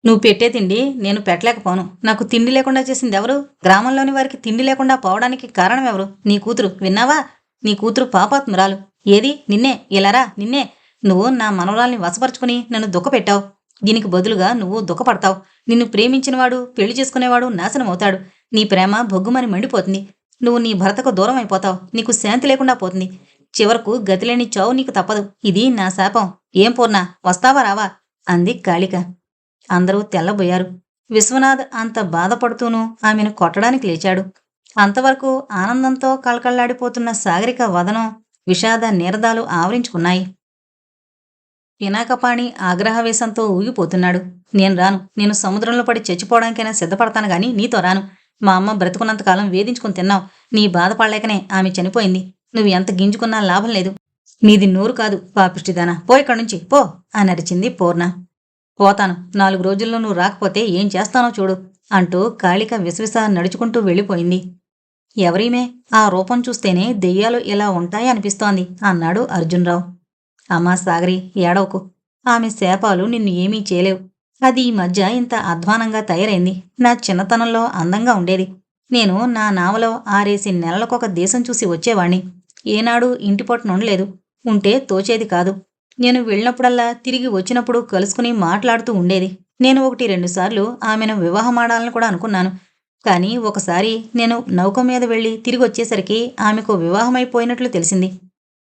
నువ్వు పెట్టే తిండి నేను పెట్టలేకపోను. నాకు తిండి లేకుండా చేసింది ఎవరు? గ్రామంలోని వారికి తిండి లేకుండా పోవడానికి కారణం ఎవరు? నీ కూతురు. విన్నావా? నీ కూతురు పాపాత్మురాలు. ఏది? నిన్నే. ఇలారా, నిన్నే. నువ్వు నా మనవరాల్ని వశపరుచుకుని నన్ను దుఃఖపెట్టావు. దీనికి బదులుగా నువ్వు దుఃఖపడతావు. నిన్ను ప్రేమించినవాడు, పెళ్లి చేసుకునేవాడు నాశనమవుతాడు. నీ ప్రేమ బొగ్గుమని మండిపోతుంది. నువ్వు నీ భర్తకు దూరం అయిపోతావు. నీకు శాంతి లేకుండా పోతుంది. చివరకు గతిలేని చావు నీకు తప్పదు. ఇది నా శాపం. ఏం పూర్ణ, వస్తావా రావా అంది కాళిక. అందరూ తెల్లబోయారు. విశ్వనాథ్ అంత బాధపడుతూనూ ఆమెను కొట్టడానికి లేచాడు. అంతవరకు ఆనందంతో కళకళ్లాడిపోతున్న సాగరిక వదనం విషాద నీరదాలు ఆవరించుకున్నాయి. పినాకపాణి ఆగ్రహవేశంతో ఊగిపోతున్నాడు. నేను రాను. నేను సముద్రంలో పడి చచ్చిపోవడానికైనా సిద్ధపడతాను గాని నీతో రాను. మా అమ్మ బ్రతుకున్నంతకాలం వేధించుకుని తిన్నావు. నీ బాధపడలేకనే ఆమె చనిపోయింది. నువ్వు ఎంత గింజుకున్నా లాభం లేదు. నీది నోరు కాదు, పాపిష్టిదానా. పో ఇక్కడి నుంచి, పో అని అరిచింది పూర్ణ. పోతాను. 4 రోజుల్లో నువ్వు రాకపోతే ఏం చేస్తానో చూడు అంటూ కాళిక విసవిస నడుచుకుంటూ వెళ్ళిపోయింది. ఎవరీమే? ఆ రూపం చూస్తేనే దెయ్యాలు ఇలా ఉంటాయి అనిపిస్తోంది అన్నాడు అర్జున్రావు. అమ్మా సాగరి, ఏడవకు. ఆమె శాపాలు నిన్ను ఏమీ చేయలేవు. అది ఈ మధ్య ఇంత అధ్వానంగా తయారైంది. నా చిన్నతనంలో అందంగా ఉండేది. నేను నా నావలో 6 నెలలకొక దేశం చూసి వచ్చేవాణ్ణి. ఏనాడు ఇంటి పట్టున ఉండలేదు. ఉంటే తోచేది కాదు. నేను వెళ్ళినప్పుడల్లా తిరిగి వచ్చినప్పుడు కలుసుకుని మాట్లాడుతూ ఉండేది. నేను 1-2 సార్లు ఆమెను వివాహమాడాలని కూడా అనుకున్నాను. కానీ ఒకసారి నేను నౌక మీద వెళ్ళి తిరిగి వచ్చేసరికి ఆమెకు వివాహమైపోయినట్లు తెలిసింది.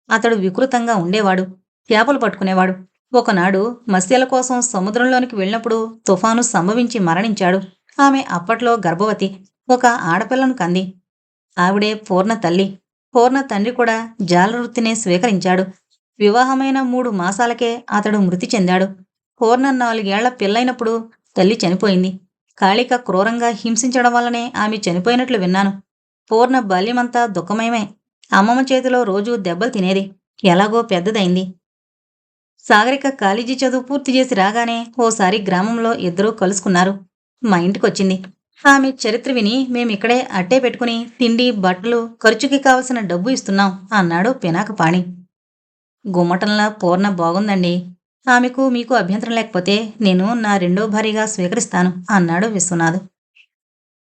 అతడు వికృతంగా ఉండేవాడు. చేపలు పట్టుకునేవాడు. ఒకనాడు మత్స్యాల కోసం సముద్రంలోనికి వెళ్ళినప్పుడు తుఫాను సంభవించి మరణించాడు. ఆమె అప్పట్లో గర్భవతి. ఒక ఆడపిల్లను కంది. ఆవిడే పూర్ణ తల్లి. పూర్ణ తండ్రి కూడా జాలవృత్తినే స్వీకరించాడు. వివాహమైన 3 మాసాలకే అతడు మృతి చెందాడు. పూర్ణ 4 ఏళ్ల పిల్లైనప్పుడు తల్లి చనిపోయింది. కాళిక క్రూరంగా హింసించడం వల్లనే ఆమె చనిపోయినట్లు విన్నాను. పూర్ణ బాల్యమంతా దుఃఖమయమే. అమ్మమ్మ చేతిలో రోజూ దెబ్బలు తినేది. ఎలాగో పెద్దదైంది. సాగరిక కాలేజీ చదువు పూర్తి చేసి రాగానే ఓసారి గ్రామంలో ఇద్దరూ కలుసుకున్నారు. మా ఇంటికొచ్చింది. ఆమె చరిత్ర విని మేమిక్కడే అట్టే పెట్టుకుని తిండి, బట్టలు, ఖర్చుకి కావలసిన డబ్బు ఇస్తున్నాం అన్నాడు పినాకపాణి. గుమ్మటంలా పూర్ణ బాగుందండి. ఆమెకు మీకు అభ్యంతరం లేకపోతే నేను నా 2వ భార్యగా స్వీకరిస్తాను అన్నాడు విశ్వనాథ్.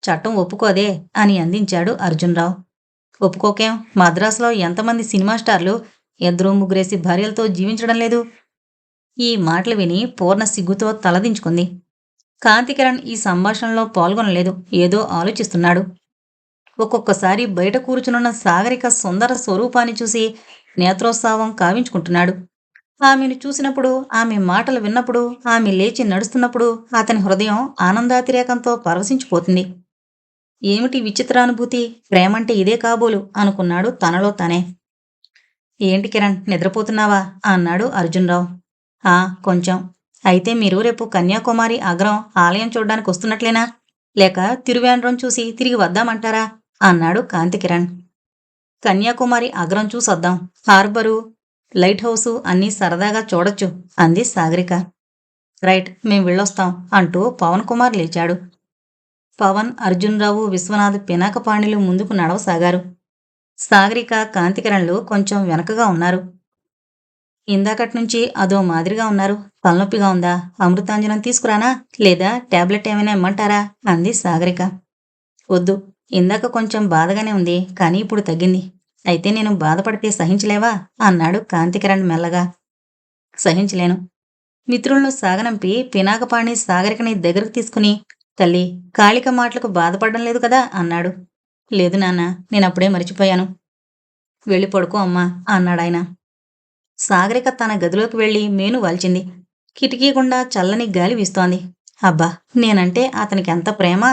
చట్టం ఒప్పుకోదే అని అందించాడు అర్జున్రావు. ఒప్పుకోకేం? మద్రాసులో ఎంతమంది సినిమా స్టార్లు 2-3 భార్యలతో జీవించడం లేదు? ఈ మాటలు విని పూర్ణ సిగ్గుతో తలదించుకుంది. కాంతికిరణ్ ఈ సంభాషణలో పాల్గొనలేదు. ఏదో ఆలోచిస్తున్నాడు. ఒక్కొక్కసారి బయట కూర్చునున్న సాగరిక సుందర స్వరూపాన్ని చూసి నేత్రోత్సాహం కావించుకుంటున్నాడు. ఆమెను చూసినప్పుడు, ఆమె మాటలు విన్నప్పుడు, ఆమె లేచి నడుస్తున్నప్పుడు అతని హృదయం ఆనందాతిరేకంతో పరవశించిపోతుంది. ఏమిటి విచిత్రానుభూతి? ప్రేమంటే ఇదే కాబోలు అనుకున్నాడు తనలో తనే. ఏంటి కిరణ్, నిద్రపోతున్నావా అన్నాడు అర్జున్రావు. ఆ, కొంచెం. అయితే మీరు రేపు కన్యాకుమారి అగ్రం ఆలయం చూడ్డానికి వస్తున్నట్లేనా, లేక తిరువేండ్రం చూసి తిరిగి వద్దామంటారా అన్నాడు కాంతికిరణ్. కన్యాకుమారి అగ్రం చూసొద్దాం. హార్బరు, లైట్ హౌసు అన్నీ సరదాగా చూడొచ్చు అంది సాగరిక. రైట్, మేం వెళ్ళొస్తాం అంటూ పవన్ కుమార్ లేచాడు. పవన్, అర్జున్రావు, విశ్వనాథ్ పినాకపాణిలు ముందుకు నడవసాగారు. సాగరిక, కాంతికిరణ్లు కొంచెం వెనకగా ఉన్నారు. ఇందాకట్నుంచి అదో మాదిరిగా ఉన్నారు. తలనొప్పిగా ఉందా? అమృతాంజనం తీసుకురానా, లేదా టాబ్లెట్ ఏమైనా ఇమ్మంటారా అంది సాగరిక. వద్దు, ఇందాక కొంచెం బాధగానే ఉంది, కానీ ఇప్పుడు తగ్గింది. అయితే నేను బాధపడితే సహించలేవా అన్నాడు కాంతికిరణ్ మెల్లగా. సహించలేను. మిత్రులను సాగనంపి పినాకపాణి సాగరికని దగ్గరకు తీసుకుని, తల్లి, కాళిక మాటలకు బాధపడడం లేదు కదా అన్నాడు. లేదు నాన్న, నేనప్పుడే మరిచిపోయాను. వెళ్ళి పడుకో అమ్మా అన్నాడాయన. సాగరిక తన గదిలోకి వెళ్లి మేను వాల్చింది. కిటికీ గుండా చల్లని గాలి వీస్తోంది. అబ్బా, నేనంటే అతనికి ఎంత ప్రేమ,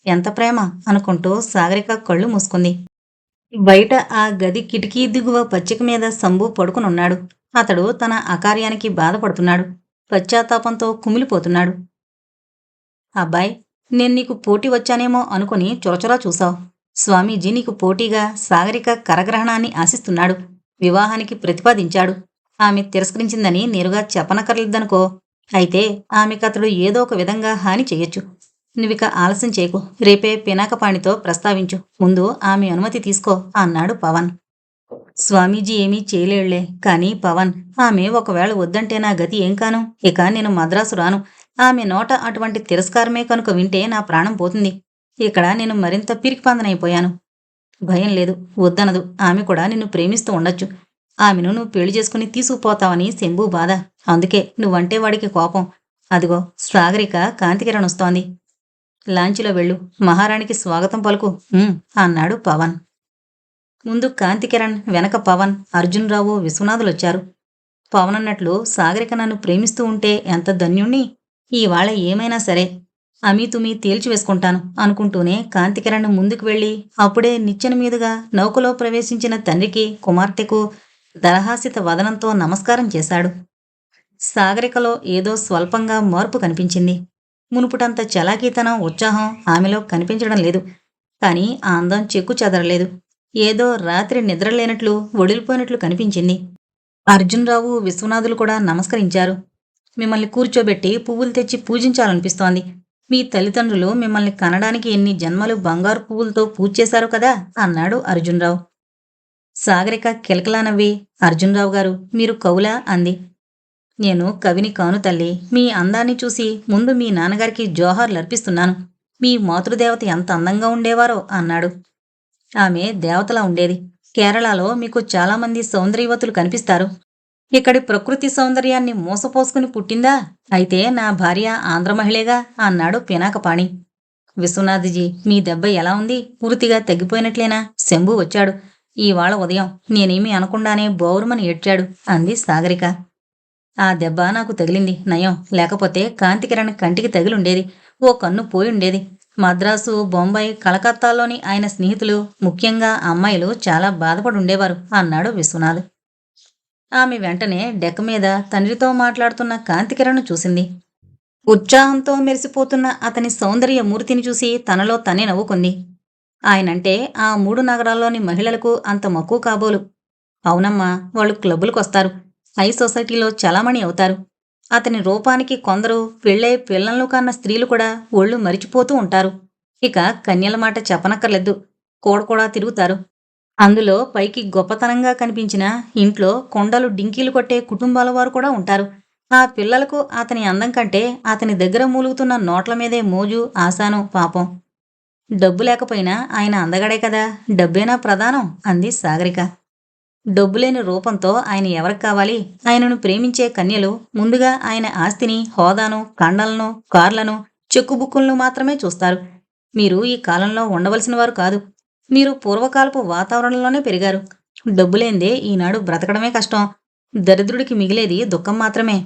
ఎంత ప్రేమ అనుకుంటూ సాగరిక కళ్ళు మూసుకుంది. బయట ఆ గది కిటికీ దిగువ పచ్చిక మీద శంభు పడుకునున్నాడు. అతడు తన అకార్యానికి బాధపడుతున్నాడు. పశ్చాత్తాపంతో కుమిలిపోతున్నాడు. అబ్బాయ్, నేను నీకు పోటీ వచ్చానేమో అనుకుని చొరచొరా చూశావు. స్వామీజీ నీకు పోటీగా సాగరిక కరగ్రహణాన్ని ఆశిస్తున్నాడు. వివాహానికి ప్రతిపాదించాడు. ఆమె తిరస్కరించిందని నేరుగా చెప్పనక్కర్లేదనుకో. అయితే ఆమెకతడు ఏదో ఒక విధంగా హాని చెయ్యొచ్చు. నువ్విక ఆలస్యం చేయకు. రేపే పినాకపాణితో ప్రస్తావించు. ముందు ఆమె అనుమతి తీసుకో అన్నాడు పవన్. స్వామీజీ ఏమీ చేయలేళ్లే, కానీ పవన్, ఆమె ఒకవేళ వద్దంటే నా గతి ఏం కాను? ఇక నేను మద్రాసు రాను. ఆమె నోట అటువంటి తిరస్కారమే కనుక వింటే నా ప్రాణం పోతుంది. ఇక్కడ నేను మరింత పిరికిపందనైపోయాను. భయం లేదు, వద్దనదు. ఆమె కూడా నిన్ను ప్రేమిస్తూ ఉండొచ్చు. ఆమెను నువ్వు పెళ్లి చేసుకుని తీసుకుపోతావని శంభు బాధ. అందుకే నువ్వంటే వాడికి కోపం. అదిగో సాగరిక కాంతికిరణ్ వస్తోంది. లాంచీలో వెళ్ళు, మహారాణికి స్వాగతం పలుకు అన్నాడు పవన్. ముందు కాంతికిరణ్, వెనక పవన్, అర్జున్రావు, విశ్వనాథులొచ్చారు. పవన్ అన్నట్లు సాగరిక నన్ను ప్రేమిస్తూ ఉంటే ఎంత ధన్యుణ్ణి. ఇవాళ ఏమైనా సరే అమీతుమీ తేల్చివేసుకుంటాను అనుకుంటూనే కాంతికిరణ్ ముందుకు వెళ్ళి అప్పుడే నిచ్చెన మీదుగా నౌకలో ప్రవేశించిన తండ్రికి, కుమార్తెకు దరహాసిత వదనంతో నమస్కారం చేశాడు. సాగరికలో ఏదో స్వల్పంగా మార్పు కనిపించింది. మునుపుటంత చలాకీతనం, ఉత్సాహం ఆమెలో కనిపించడం లేదు. కానీ ఆ అందం చెక్కు చెదరలేదు. ఏదో రాత్రి నిద్రలేనట్లు, ఒడిలిపోయినట్లు కనిపించింది. అర్జున్రావు, విశ్వనాథులు కూడా నమస్కరించారు. మిమ్మల్ని కూర్చోబెట్టి పువ్వులు తెచ్చి పూజించాలనిపిస్తోంది. మీ తల్లిదండ్రులు మిమ్మల్ని కనడానికి ఎన్ని జన్మలు బంగారు పువ్వులతో పూజ చేశారు కదా అన్నాడు అర్జున్రావు. సాగరిక కిలకలా నవ్వి, అర్జున్రావు గారు, మీరు కవులా అంది. నేను కవిని కాను తల్లి. మీ అందాన్ని చూసి ముందు మీ నాన్నగారికి జోహార్లర్పిస్తున్నాను. మీ మాతృదేవత ఎంత అందంగా ఉండేవారో అన్నాడు. ఆమె దేవతలా ఉండేది. కేరళలో మీకు చాలామంది సౌందర్యవతులు కనిపిస్తారు. ఇక్కడి ప్రకృతి సౌందర్యాన్ని మోసపోసుకుని పుట్టిందా? అయితే నా భార్య ఆంధ్ర మహిళేగా అన్నాడు పినాకపాణి. విశ్వనాథ్జీ, మీ దెబ్బ ఎలా ఉంది? పూర్తిగా తగ్గిపోయినట్లేనా? శంభు వచ్చాడు ఇవాళ ఉదయం. నేనేమీ అనకుండానే బోరుమని ఏడ్చాడు అంది సాగరిక. ఆ దెబ్బ నాకు తగిలింది నయం. లేకపోతే కాంతికిరణ్ కంటికి తగిలుండేది. ఓ కన్ను పోయుండేది. మద్రాసు, బొంబాయి, కలకత్తాలోని ఆయన స్నేహితులు, ముఖ్యంగా అమ్మాయిలు చాలా బాధపడుండేవారు అన్నాడు విశ్వనాథ్. ఆమె వెంటనే డెక్క మీద తండ్రితో మాట్లాడుతున్న కాంతికిరణ్ చూసింది. ఉత్సాహంతో మెరిసిపోతున్న అతని సౌందర్య మూర్తిని చూసి తనలో తనే నవ్వుకుంది. ఆయనంటే ఆ 3 నగరాల్లోని మహిళలకు అంత మక్కువ కాబోలు. అవునమ్మా, వాళ్ళు క్లబ్బులకొస్తారు. హై సొసైటీలో చలామణి అవుతారు. అతని రూపానికి కొందరు పెళ్ళై పిల్లలను కన్న స్త్రీలు కూడా ఒళ్ళు మరిచిపోతూ ఉంటారు. ఇక కన్యల మాట చెప్పనక్కర్లేదు, కూడా తిరుగుతారు. అందులో పైకి గొప్పతనంగా కనిపించిన ఇంట్లో కొండలు డింకీలు కొట్టే కుటుంబాల వారు కూడా ఉంటారు. ఆ పిల్లలకు అతని అందం కంటే అతని దగ్గర మూలుగుతున్న నోట్ల మీదే మోజు, ఆశాను. పాపం, డబ్బు లేకపోయినా ఆయన అందగాడే కదా, డబ్బేనా ప్రధానం అంది సాగరిక. డబ్బులేని రూపంతో ఆయన ఎవరికి కావాలి? ఆయనను ప్రేమించే కన్యలు ముందుగా ఆయన ఆస్తిని, హోదాను, కండలను, కార్లను, చెక్కుబుక్కులను మాత్రమే చూస్తారు. మీరు ఈ కాలంలో ఉండవలసిన వారు కాదు. మీరు పూర్వకాలపు వాతావరణంలోనే పెరిగారు. డబ్బులేందే ఈనాడు బ్రతకడమే కష్టం. దరిద్రుడికి మిగిలేది దుఃఖం మాత్రమే.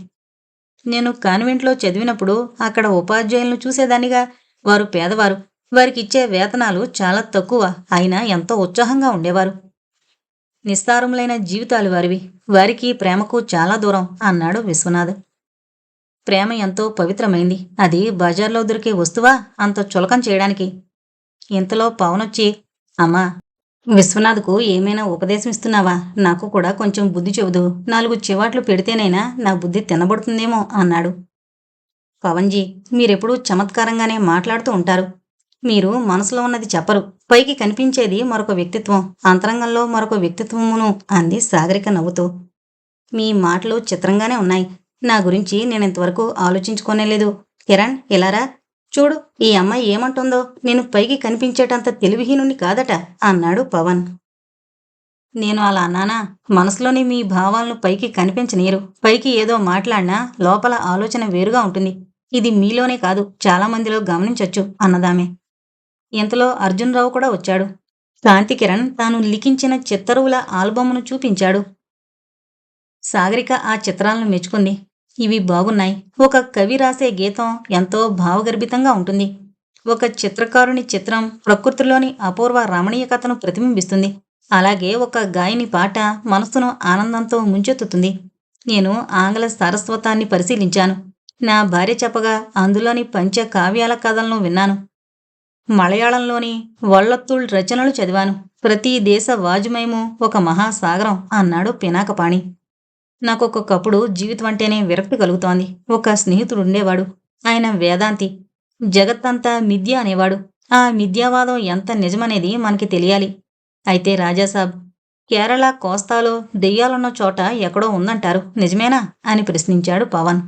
నేను కాన్వెంట్లో చదివినప్పుడు అక్కడ ఉపాధ్యాయులను చూసేదాన్నిగా. వారు పేదవారు. వారికిచ్చే వేతనాలు చాలా తక్కువ. అయినా ఎంతో ఉత్సాహంగా ఉండేవారు. నిస్సారములైన జీవితాలు వారివి. వారికి ప్రేమకు చాలా దూరం అన్నాడు విశ్వనాథ్. ప్రేమ ఎంతో పవిత్రమైంది. అది బజార్లో దొరికే వస్తువా అంత చులకన చేయడానికి? ఇంతలో పవనొచ్చి, అమ్మా, విశ్వనాథ్కు ఏమైనా ఉపదేశం ఇస్తున్నావా? నాకు కూడా కొంచెం బుద్ధి చెబుదు. 4 చివాట్లు పెడితేనైనా నా బుద్ధి తినబడుతుందేమో అన్నాడు. పవన్జీ, మీరెప్పుడూ చమత్కారంగానే మాట్లాడుతూ ఉంటారు. మీరు మనసులో ఉన్నది చెప్పరు. పైకి కనిపించేది మరొక వ్యక్తిత్వం, అంతరంగంలో మరొక వ్యక్తిత్వమును అంది సాగరిక నవ్వుతూ. మీ మాటలు చిత్రంగానే ఉన్నాయి. నా గురించి నేనింతవరకు ఆలోచించుకోనేలేదు. కిరణ్, ఇలారా. చూడు, ఈ అమ్మాయి ఏమంటుందో. నేను పైకి కనిపించేటంత తెలివిహీనుణ్ణి కాదట అన్నాడు పవన్. నేను అలా అన్నానా? మనసులోని మీ భావాలను పైకి కనిపించనీయరు. పైకి ఏదో మాట్లాడినా లోపల ఆలోచన వేరుగా ఉంటుంది. ఇది మీలోనే కాదు, చాలా మందిలో గమనించొచ్చు అన్నదామె. ఇంతలో అర్జున్రావు కూడా వచ్చాడు. కాంతికిరణ్ తాను లిఖించిన చిత్తరువుల ఆల్బమును చూపించాడు. సాగరిక ఆ చిత్రాలను మెచ్చుకుంది. ఇవి బాగున్నాయి. ఒక కవి రాసే గీతం ఎంతో భావగర్భితంగా ఉంటుంది. ఒక చిత్రకారుని చిత్రం ప్రకృతిలోని అపూర్వ రమణీయకతను ప్రతిబింబిస్తుంది. అలాగే ఒక గాయని పాట మనస్సును ఆనందంతో ముంచెత్తుతుంది. నేను ఆంగ్ల సారస్వతాన్ని పరిశీలించాను. నా భార్య చెప్పగా అందులోని పంచ కావ్యాల కథలను విన్నాను. మలయాళంలోని వల్లత్తుళ్ రచనలు చదివాను. ప్రతి దేశ వాజుమయము ఒక మహాసాగరం అన్నాడు పినాకపాణి. నాకొకప్పుడు జీవితం అంటేనే విరక్తి కలుగుతోంది. ఒక స్నేహితుడుండేవాడు. ఆయన వేదాంతి. జగత్తంతా మిథ్య అనేవాడు. ఆ మిథ్యావాదం ఎంత నిజమనేది మనకి తెలియాలి. అయితే రాజాసాబ్, కేరళ కోస్తాలో దెయ్యాలున్న చోట ఎక్కడో ఉందంటారు, నిజమేనా అని ప్రశ్నించాడు పవన్.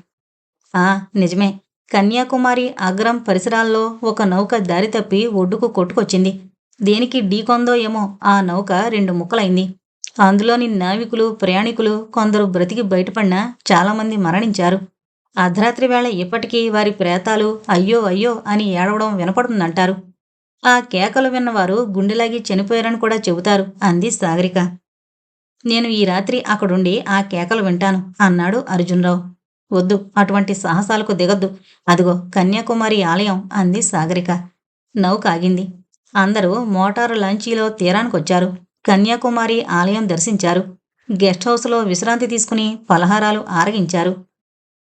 ఆ, నిజమే. కన్యాకుమారి అగ్రం పరిసరాల్లో ఒక నౌక దారి తప్పి ఒడ్డుకు కొట్టుకొచ్చింది. దేనికి ఢీకొందో ఏమో ఆ నౌక 2 ముక్కలైంది. అందులోని నావికులు, ప్రయాణికులు కొందరు బ్రతికి బయటపడినా చాలామంది మరణించారు. అర్ధరాత్రి వేళ ఇప్పటికీ వారి ప్రేతాలు అయ్యో అయ్యో అని ఏడవడం వినపడుతుందంటారు. ఆ కేకలు విన్నవారు గుండెలాగి చనిపోయారని కూడా చెబుతారు అంది సాగరిక. నేను ఈ రాత్రి అక్కడుండి ఆ కేకలు వింటాను అన్నాడు అర్జున్రావు. వద్దు, అటువంటి సాహసాలకు దిగొద్దు. అదిగో కన్యాకుమారి ఆలయం అంది సాగరిక. నౌక ఆగింది. అందరూ మోటారు లాంచీలో తీరానికొచ్చారు. కన్యాకుమారి ఆలయం దర్శించారు. గెస్ట్ హౌస్లో విశ్రాంతి తీసుకుని పలహారాలు ఆరగించారు.